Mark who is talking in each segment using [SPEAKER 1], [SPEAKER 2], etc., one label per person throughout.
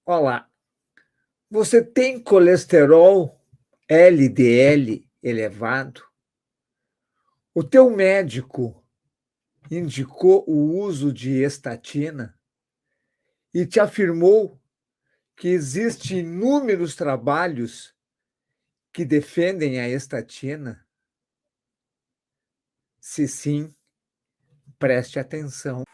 [SPEAKER 1] Olá, você tem colesterol LDL elevado? O teu médico indicou o uso de estatina e te afirmou que existem inúmeros trabalhos que defendem a estatina? Se sim, preste atenção.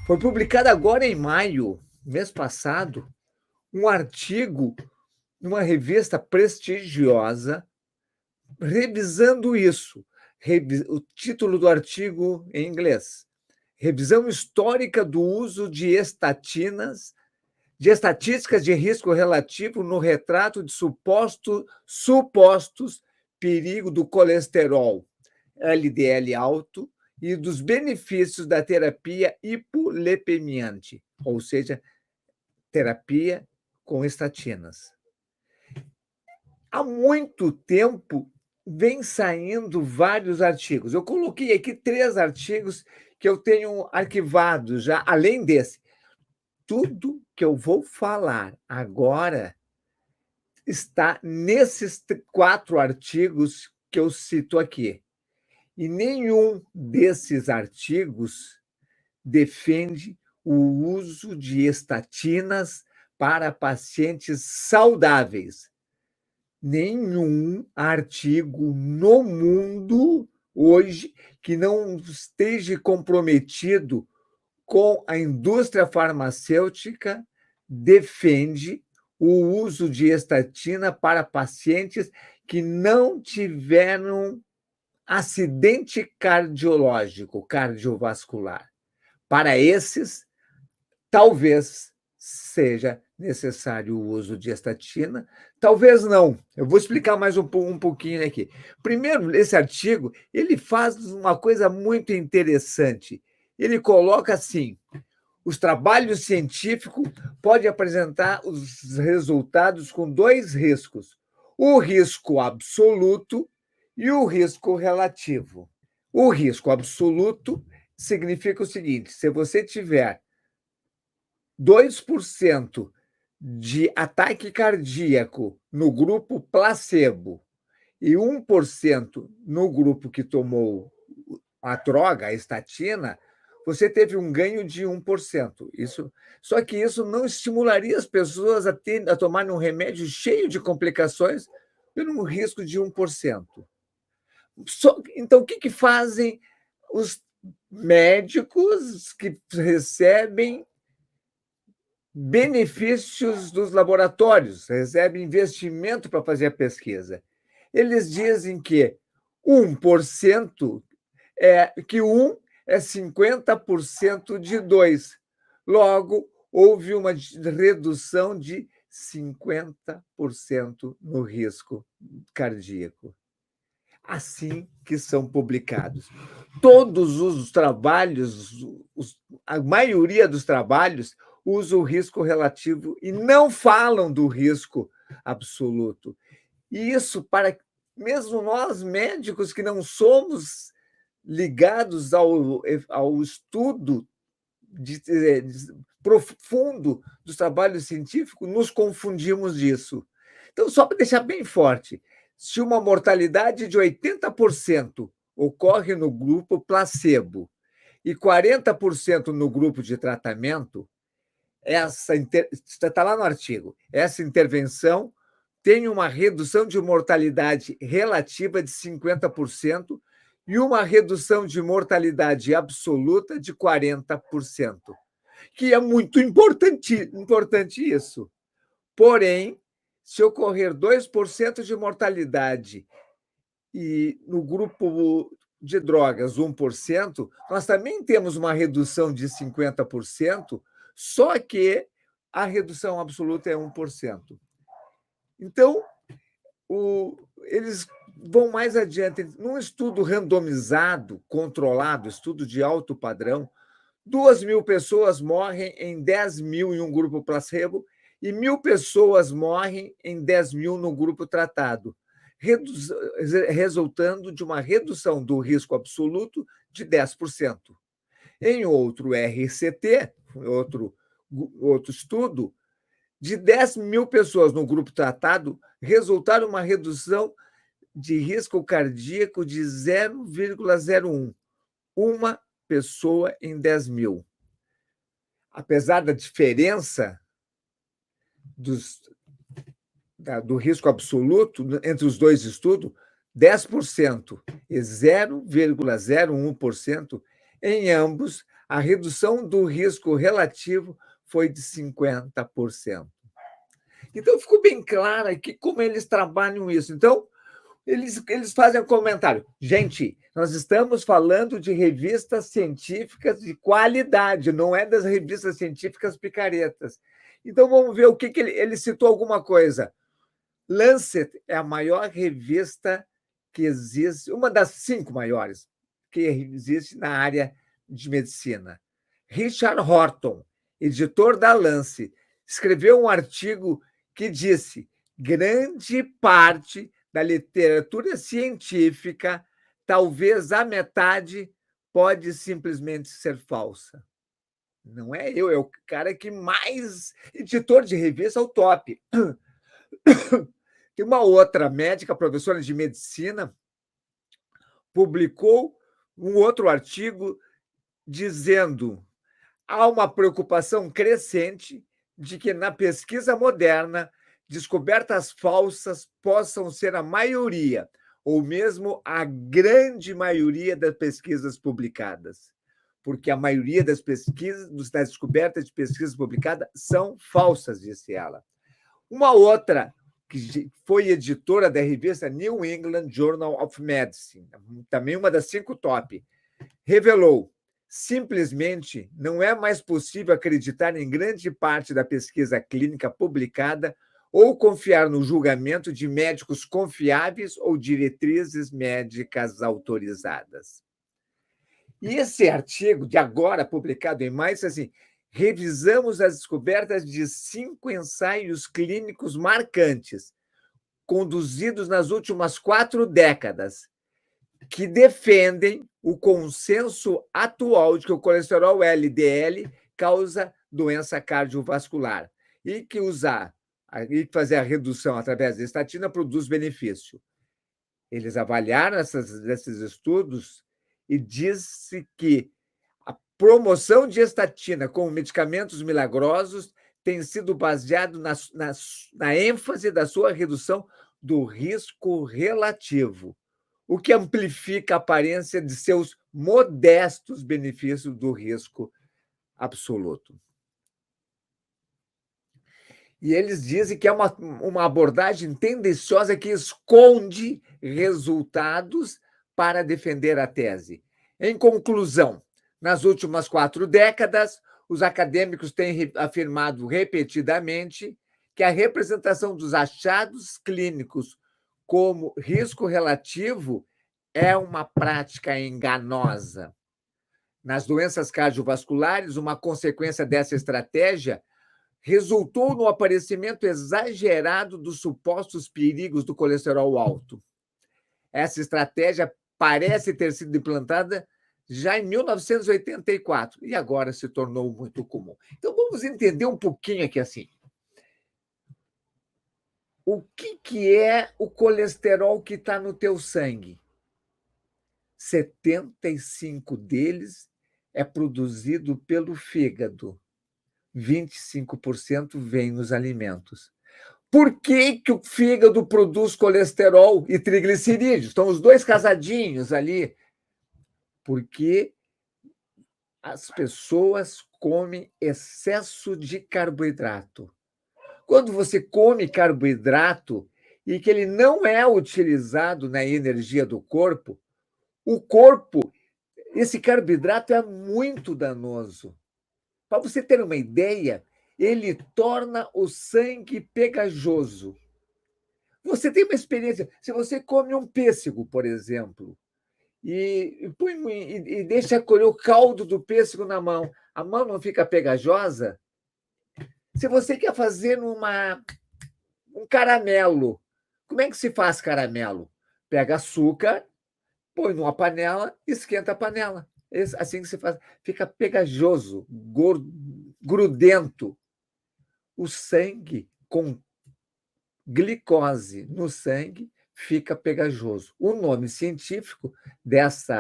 [SPEAKER 1] Foi publicado agora em maio, mês passado, um artigo numa revista prestigiosa revisando isso. O título do artigo em inglês: Revisão histórica do uso de estatinas, de estatísticas de risco relativo no retrato de supostos perigo do colesterol LDL alto e dos benefícios da terapia hipolipemiante, ou seja, terapia com estatinas. Há muito tempo vem saindo vários artigos. Eu coloquei aqui 3 artigos que eu tenho arquivados já, além desse. Tudo que eu vou falar agora está nesses 4 artigos que eu cito aqui. E nenhum desses artigos defende o uso de estatinas para pacientes saudáveis. Nenhum artigo no mundo hoje que não esteja comprometido com a indústria farmacêutica defende o uso de estatina para pacientes que não tiveram acidente cardiológico, cardiovascular. Para esses, talvez seja necessário o uso de estatina, talvez não. Eu vou explicar mais um pouquinho aqui. Primeiro, esse artigo, ele faz uma coisa muito interessante. Ele coloca assim: os trabalhos científicos podem apresentar os resultados com 2 riscos: o risco absoluto e o risco relativo. O risco absoluto significa o seguinte: se você tiver 2% de ataque cardíaco no grupo placebo e 1% no grupo que tomou a droga, a estatina, você teve um ganho de 1%. Só que isso não estimularia as pessoas a tomarem um remédio cheio de complicações pelo risco de 1%. Então, o que fazem os médicos que recebem benefícios dos laboratórios, recebem investimento para fazer a pesquisa? Eles dizem que 1% que 1 é 50% de 2. Logo, houve uma redução de 50% no risco cardíaco. Assim que são publicados. Todos os trabalhos, a maioria dos trabalhos, usa o risco relativo e não falam do risco absoluto. E isso, para mesmo nós médicos que não somos ligados ao estudo profundo dos trabalhos científicos, nos confundimos disso. Então, só para deixar bem forte, se uma mortalidade de 80% ocorre no grupo placebo e 40% no grupo de tratamento, está lá no artigo, essa intervenção tem uma redução de mortalidade relativa de 50% e uma redução de mortalidade absoluta de 40%, que é muito importante isso. Porém, se ocorrer 2% de mortalidade e no grupo de drogas 1%, nós também temos uma redução de 50%, só que a redução absoluta é 1%. Então, eles vão mais adiante. Num estudo randomizado, controlado, estudo de alto padrão, 2.000 pessoas morrem em 10.000 em um grupo placebo e 1.000 pessoas morrem em 10.000 no grupo tratado, resultando de uma redução do risco absoluto de 10%. Em outro RCT, outro estudo, de 10 mil pessoas no grupo tratado, resultaram uma redução de risco cardíaco de 0,01, uma pessoa em 10 mil. Apesar da diferença do risco absoluto entre os dois estudos, 10% e 0,01%, em ambos, a redução do risco relativo foi de 50%. Então, ficou bem claro aqui como eles trabalham isso. Então, eles fazem um comentário. Gente, nós estamos falando de revistas científicas de qualidade, não é das revistas científicas picaretas. Então, vamos ver o que ele citou alguma coisa. Lancet é a maior revista que existe, uma das 5 maiores que existe na área de medicina. Richard Horton, editor da Lancet, escreveu um artigo que disse: grande parte da literatura científica, talvez a metade, pode simplesmente ser falsa. Não é eu, é o cara que mais editor de revista é o top. Tem uma outra médica, professora de medicina, publicou um outro artigo dizendo: há uma preocupação crescente de que na pesquisa moderna descobertas falsas possam ser a maioria, ou mesmo a grande maioria das pesquisas publicadas. Porque a maioria das descobertas de pesquisas publicadas são falsas, disse ela. Uma outra, que foi editora da revista New England Journal of Medicine, também uma das 5 top, revelou: simplesmente não é mais possível acreditar em grande parte da pesquisa clínica publicada ou confiar no julgamento de médicos confiáveis ou diretrizes médicas autorizadas. E esse artigo, de agora, publicado em maio, assim: revisamos as descobertas de 5 ensaios clínicos marcantes, conduzidos nas últimas 4 décadas, que defendem o consenso atual de que o colesterol LDL causa doença cardiovascular e que fazer a redução através da estatina produz benefício. Eles avaliaram esses estudos e disse que a promoção de estatina como medicamentos milagrosos tem sido baseado na ênfase da sua redução do risco relativo, o que amplifica a aparência de seus modestos benefícios do risco absoluto. E eles dizem que é uma abordagem tendenciosa que esconde resultados para defender a tese. Em conclusão, nas últimas 4 décadas, os acadêmicos têm afirmado repetidamente que a representação dos achados clínicos como risco relativo é uma prática enganosa. Nas doenças cardiovasculares, uma consequência dessa estratégia resultou no aparecimento exagerado dos supostos perigos do colesterol alto. Essa estratégia parece ter sido implantada já em 1984 e agora se tornou muito comum. Então, vamos entender um pouquinho aqui assim. O que é o colesterol que está no teu sangue? 75 deles é produzido pelo fígado. 25% vem nos alimentos. Por que o fígado produz colesterol e triglicerídeos? Estão os dois casadinhos ali. Porque as pessoas comem excesso de carboidrato. Quando você come carboidrato e que ele não é utilizado na energia do corpo, esse carboidrato é muito danoso. Para você ter uma ideia, ele torna o sangue pegajoso. Você tem uma experiência, se você come um pêssego, por exemplo, e deixa colher o caldo do pêssego na mão, a mão não fica pegajosa? Se você quer fazer um caramelo, como é que se faz caramelo? Pega açúcar, põe numa panela, esquenta a panela. Assim que você faz, fica pegajoso, grudento. O sangue com glicose no sangue fica pegajoso. O nome científico desse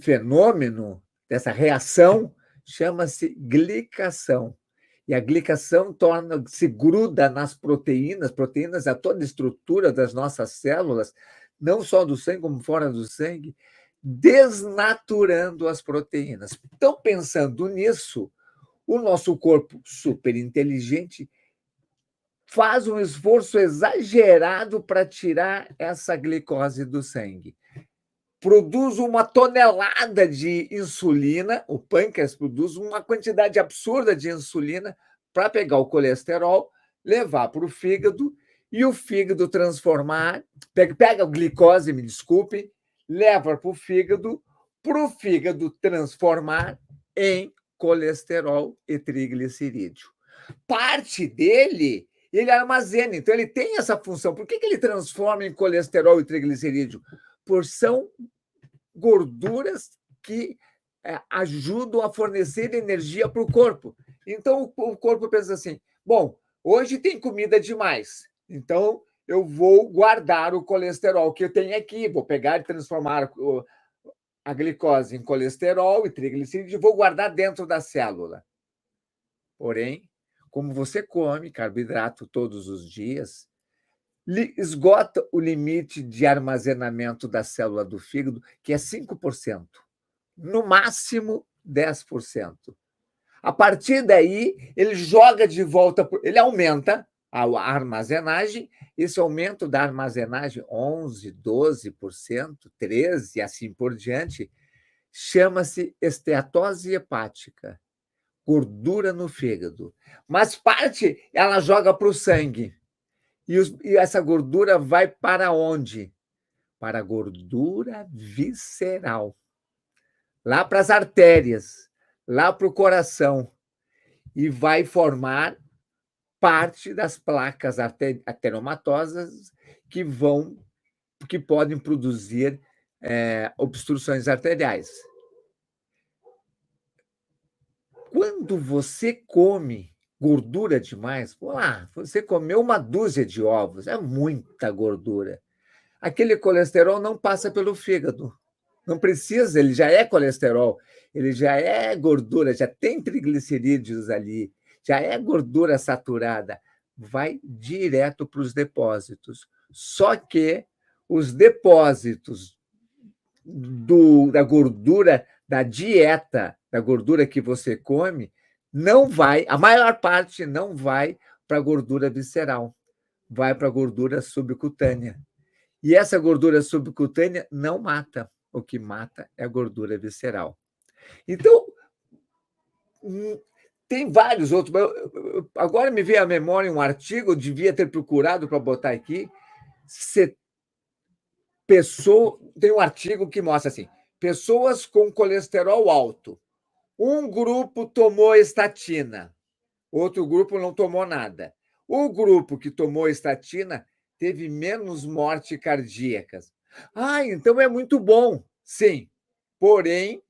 [SPEAKER 1] fenômeno, dessa reação, chama-se glicação. E a glicação se gruda nas proteínas, proteínas é toda a estrutura das nossas células, não só do sangue, como fora do sangue, desnaturando as proteínas. Então, pensando nisso, o nosso corpo super inteligente faz um esforço exagerado para tirar essa glicose do sangue. Produz uma tonelada de insulina, o pâncreas produz uma quantidade absurda de insulina para pegar o colesterol, levar para o fígado e o fígado transformar, pega a glicose, me desculpe, leva para o fígado transformar em colesterol e triglicerídeo. Parte dele ele armazena, então ele tem essa função. Por que ele transforma em colesterol e triglicerídeo? São gorduras que ajudam a fornecer energia para o corpo. Então o corpo pensa assim: bom, hoje tem comida demais, então eu vou guardar o colesterol que eu tenho aqui, vou pegar e transformar a glicose em colesterol e triglicerídeo, vou guardar dentro da célula. Porém, como você come carboidrato todos os dias, esgota o limite de armazenamento da célula do fígado, que é 5%, no máximo 10%. A partir daí, ele joga de volta, ele aumenta a armazenagem, esse aumento da armazenagem, 11%, 12%, 13%, e assim por diante, chama-se esteatose hepática, gordura no fígado. Mas parte ela joga para o sangue. E essa gordura vai para onde? Para a gordura visceral. Lá para as artérias, lá para o coração. E vai formar parte das placas ateromatosas que podem produzir obstruções arteriais. Quando você come gordura demais, você comeu uma dúzia de ovos, é muita gordura. Aquele colesterol não passa pelo fígado. Não precisa, ele já é colesterol, ele já é gordura, já tem triglicerídeos ali, já é gordura saturada. Vai direto para os depósitos. Só que os depósitos da gordura da dieta, da gordura que você come, não vai, a maior parte não vai para a gordura visceral, vai para a gordura subcutânea. E essa gordura subcutânea não mata. O que mata é a gordura visceral. Então, tem vários outros. Agora me veio à memória um artigo, eu devia ter procurado para botar aqui. Tem um artigo que mostra assim: pessoas com colesterol alto. Um grupo tomou estatina, outro grupo não tomou nada. O grupo que tomou estatina teve menos mortes cardíacas. Então é muito bom. Sim, porém,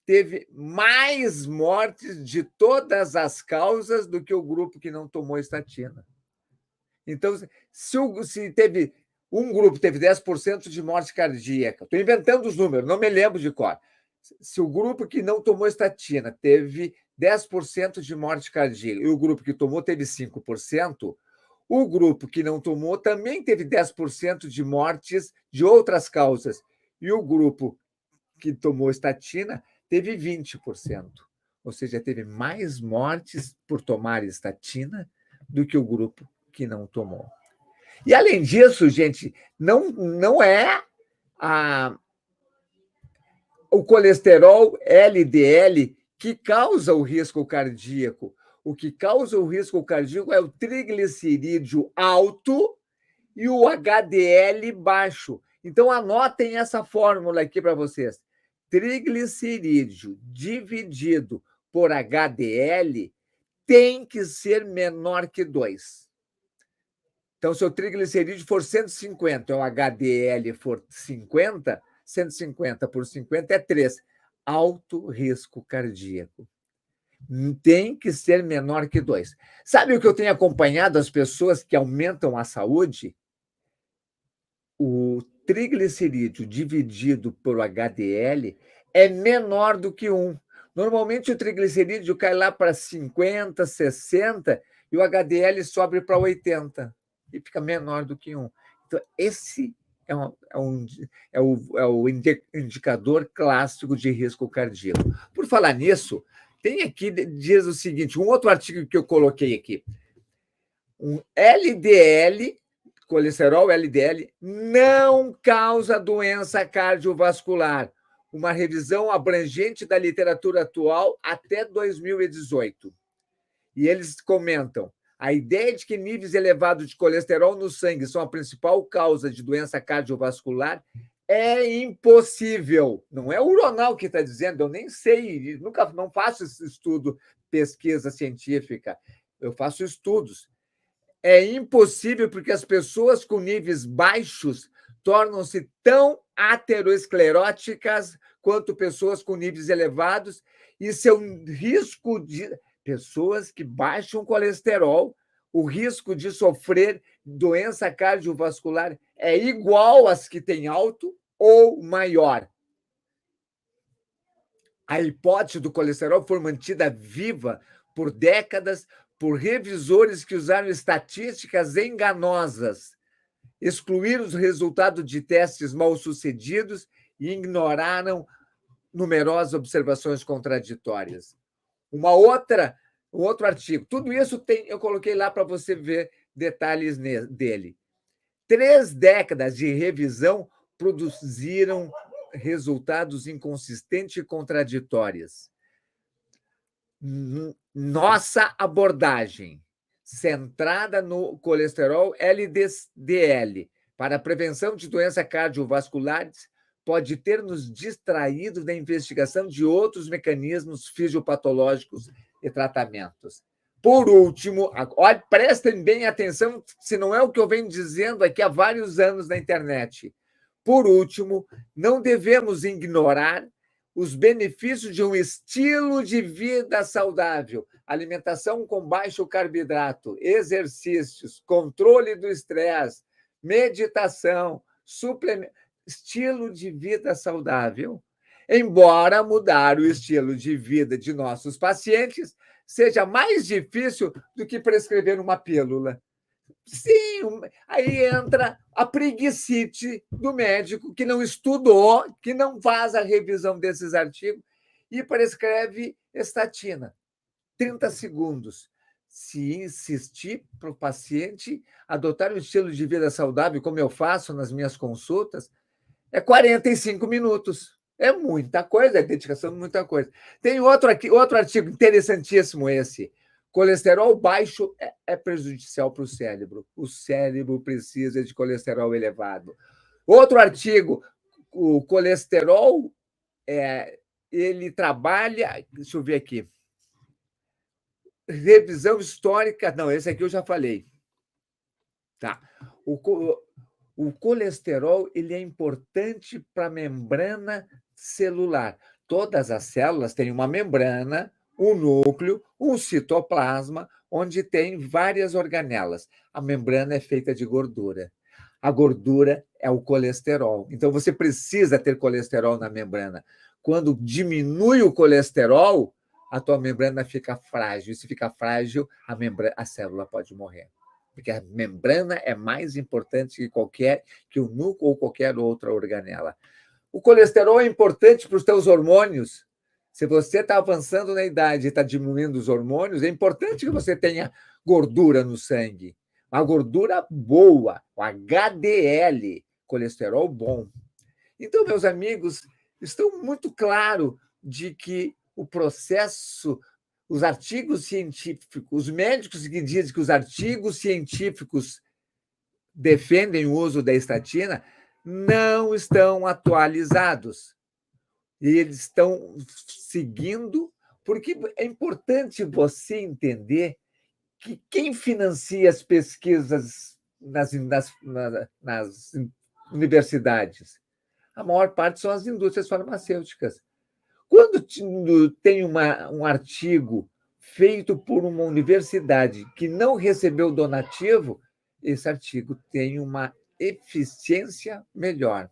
[SPEAKER 1] teve mais mortes de todas as causas do que o grupo que não tomou estatina. Então, se teve um grupo teve 10% de morte cardíaca, estou inventando os números, não me lembro de cor. Se o grupo que não tomou estatina teve 10% de morte cardíaca e o grupo que tomou teve 5%, o grupo que não tomou também teve 10% de mortes de outras causas. E o grupo que tomou estatina teve 20%. Ou seja, teve mais mortes por tomar estatina do que o grupo que não tomou. E, além disso, gente, não é o colesterol LDL que causa o risco cardíaco. O que causa o risco cardíaco é o triglicerídeo alto e o HDL baixo. Então, anotem essa fórmula aqui para vocês. Triglicerídeo dividido por HDL tem que ser menor que 2. Então, se o triglicerídeo for 150 e o HDL for 50, 150 por 50 é 3. Alto risco cardíaco. Tem que ser menor que 2. Sabe o que eu tenho acompanhado as pessoas que aumentam a saúde? O triglicerídeo dividido por HDL é menor do que 1. Normalmente o triglicerídeo cai lá para 50, 60 e o HDL sobe para 80 e fica menor do que 1. Então, esse é o indicador clássico de risco cardíaco. Por falar nisso, tem aqui, diz o seguinte, um outro artigo que eu coloquei aqui. Um LDL, colesterol LDL, não causa doença cardiovascular. Uma revisão abrangente da literatura atual até 2018. E eles comentam: a ideia de que níveis elevados de colesterol no sangue são a principal causa de doença cardiovascular é impossível. Não é o Ronald que está dizendo, eu nem sei, não faço esse estudo, pesquisa científica, eu faço estudos. É impossível porque as pessoas com níveis baixos tornam-se tão ateroscleróticas quanto pessoas com níveis elevados e seu risco de... Pessoas que baixam colesterol, o risco de sofrer doença cardiovascular é igual às que têm alto ou maior. A hipótese do colesterol foi mantida viva por décadas por revisores que usaram estatísticas enganosas, excluíram os resultados de testes mal-sucedidos e ignoraram numerosas observações contraditórias. Um outro artigo. Tudo isso eu coloquei lá para você ver detalhes dele. 3 décadas de revisão produziram resultados inconsistentes e contraditórios. Nossa abordagem, centrada no colesterol LDL, para a prevenção de doenças cardiovasculares, pode ter nos distraído da investigação de outros mecanismos fisiopatológicos e tratamentos. Por último, olha, prestem bem atenção, se não é o que eu venho dizendo aqui há vários anos na internet. Por último, não devemos ignorar os benefícios de um estilo de vida saudável, alimentação com baixo carboidrato, exercícios, controle do estresse, meditação, suplemento, estilo de vida saudável. Embora mudar o estilo de vida de nossos pacientes seja mais difícil do que prescrever uma pílula. Sim, aí entra a preguicite do médico que não estudou, que não faz a revisão desses artigos e prescreve estatina. 30 segundos. Se insistir para o paciente adotar um estilo de vida saudável, como eu faço nas minhas consultas, é 45 minutos. É muita coisa, é dedicação de muita coisa. Tem outro artigo interessantíssimo esse. Colesterol baixo é prejudicial para o cérebro. O cérebro precisa de colesterol elevado. Outro artigo, o colesterol, ele trabalha... Deixa eu ver aqui. Revisão histórica... Não, esse aqui eu já falei. Tá. O colesterol ele é importante para a membrana celular. Todas as células têm uma membrana, um núcleo, um citoplasma, onde tem várias organelas. A membrana é feita de gordura. A gordura é o colesterol. Então, você precisa ter colesterol na membrana. Quando diminui o colesterol, a tua membrana fica frágil. E se fica frágil, a célula pode morrer. Porque a membrana é mais importante que o núcleo ou qualquer outra organela. O colesterol é importante para os teus hormônios. Se você está avançando na idade e está diminuindo os hormônios, é importante que você tenha gordura no sangue. Uma gordura boa, o HDL, colesterol bom. Então, meus amigos, estão muito claro de que o processo... Os artigos científicos, os médicos que dizem que os artigos científicos defendem o uso da estatina não estão atualizados. E eles estão seguindo, porque é importante você entender que quem financia as pesquisas nas universidades? A maior parte são as indústrias farmacêuticas. Quando tem um artigo feito por uma universidade que não recebeu donativo, esse artigo tem uma eficiência melhor.